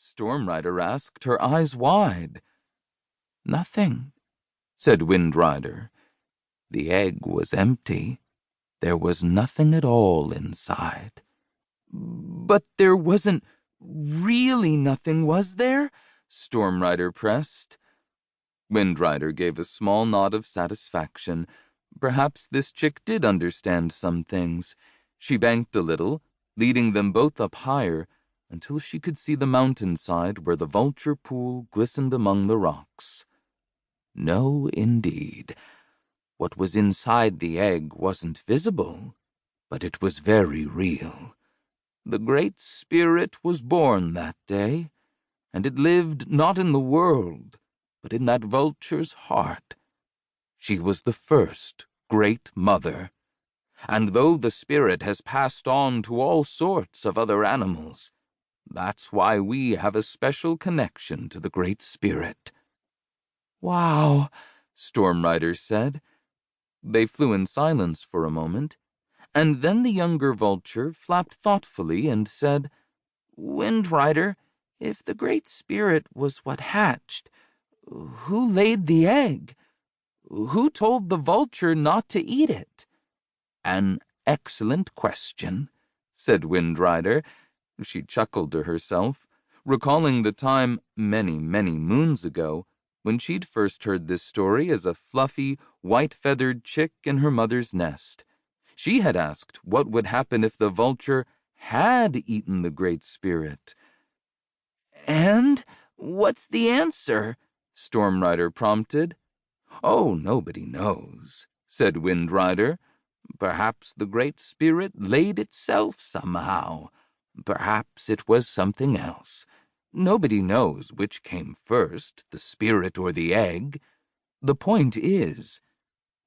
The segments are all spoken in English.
Storm Rider asked, her eyes wide. "Nothing," said Wind Rider. "The egg was empty. There was nothing at all inside." "But there wasn't really nothing, was there?" Storm Rider pressed. Wind Rider gave a small nod of satisfaction. Perhaps this chick did understand some things. She banked a little, leading them both up higher, until she could see the mountainside where the vulture pool glistened among the rocks. No, indeed. What was inside the egg wasn't visible, but it was very real. The Great Spirit was born that day, and it lived not in the world, but in that vulture's heart. She was the first Great Mother, and though the spirit has passed on to all sorts of other animals, that's why we have a special connection to the Great Spirit." "Wow," Storm Rider said. They flew in silence for a moment, and then the younger vulture flapped thoughtfully and said, "Wind Rider, if the Great Spirit was what hatched, who laid the egg? Who told the vulture not to eat it?" "An excellent question," said Wind Rider. She chuckled to herself, recalling the time many, many moons ago when she'd first heard this story as a fluffy, white-feathered chick in her mother's nest. She had asked what would happen if the vulture had eaten the Great Spirit. "And what's the answer?" Storm Rider prompted. "Oh, nobody knows," said Wind Rider. "Perhaps the Great Spirit laid itself somehow. Perhaps it was something else. Nobody knows which came first, the spirit or the egg. The point is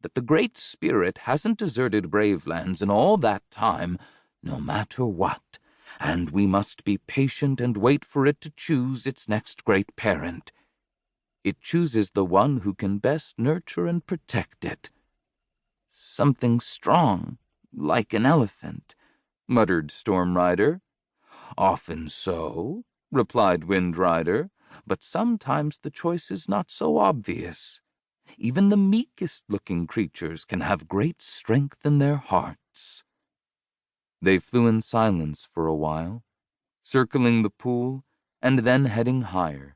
that the Great Spirit hasn't deserted Bravelands in all that time, no matter what, and we must be patient and wait for it to choose its next great parent. It chooses the one who can best nurture and protect it." "Something strong, like an elephant," muttered Storm Rider. "Often so," replied Wind Rider, "but sometimes the choice is not so obvious. Even the meekest-looking creatures can have great strength in their hearts." They flew in silence for a while, circling the pool and then heading higher.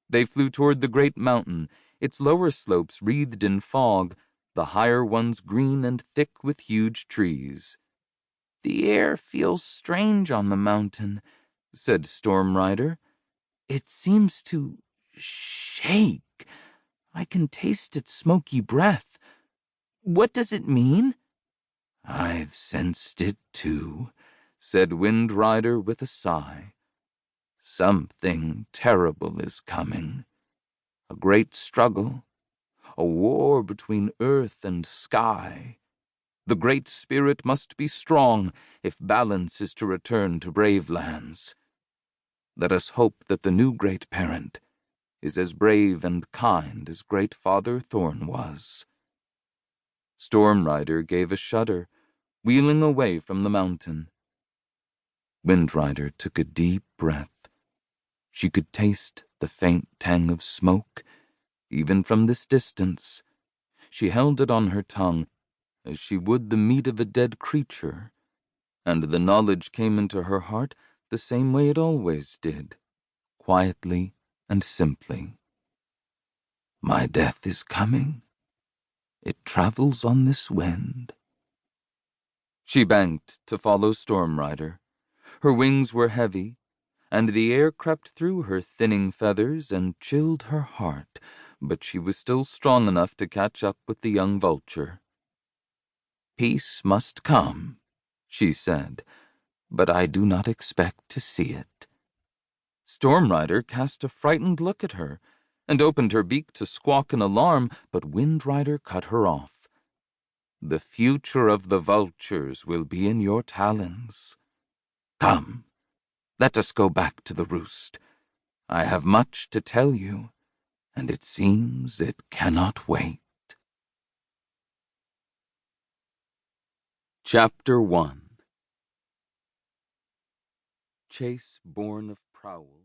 They flew toward the great mountain, its lower slopes wreathed in fog, the higher ones green and thick with huge trees. "The air feels strange on the mountain," said Storm Rider. "It seems to shake. I can taste its smoky breath. What does it mean?" "I've sensed it too," said Wind Rider with a sigh. "Something terrible is coming. A great struggle, a war between earth and sky. The Great Spirit must be strong if balance is to return to Bravelands. Let us hope that the new great parent is as brave and kind as Great Father Thorn was." Storm Rider gave a shudder, wheeling away from the mountain. Wind Rider took a deep breath. She could taste the faint tang of smoke, even from this distance. She held it on her tongue, as she would the meat of a dead creature, and the knowledge came into her heart the same way it always did, quietly and simply. My death is coming. It travels on this wind. She banked to follow Storm Rider. Her wings were heavy, and the air crept through her thinning feathers and chilled her heart, but she was still strong enough to catch up with the young vulture. Peace must come, she said, but I do not expect to see it. Storm Rider cast a frightened look at her and opened her beak to squawk in alarm, but Wind Rider cut her off. The future of the vultures will be in your talons. Come, let us go back to the roost. I have much to tell you, and it seems it cannot wait. Chapter 1. Chase born of Prowl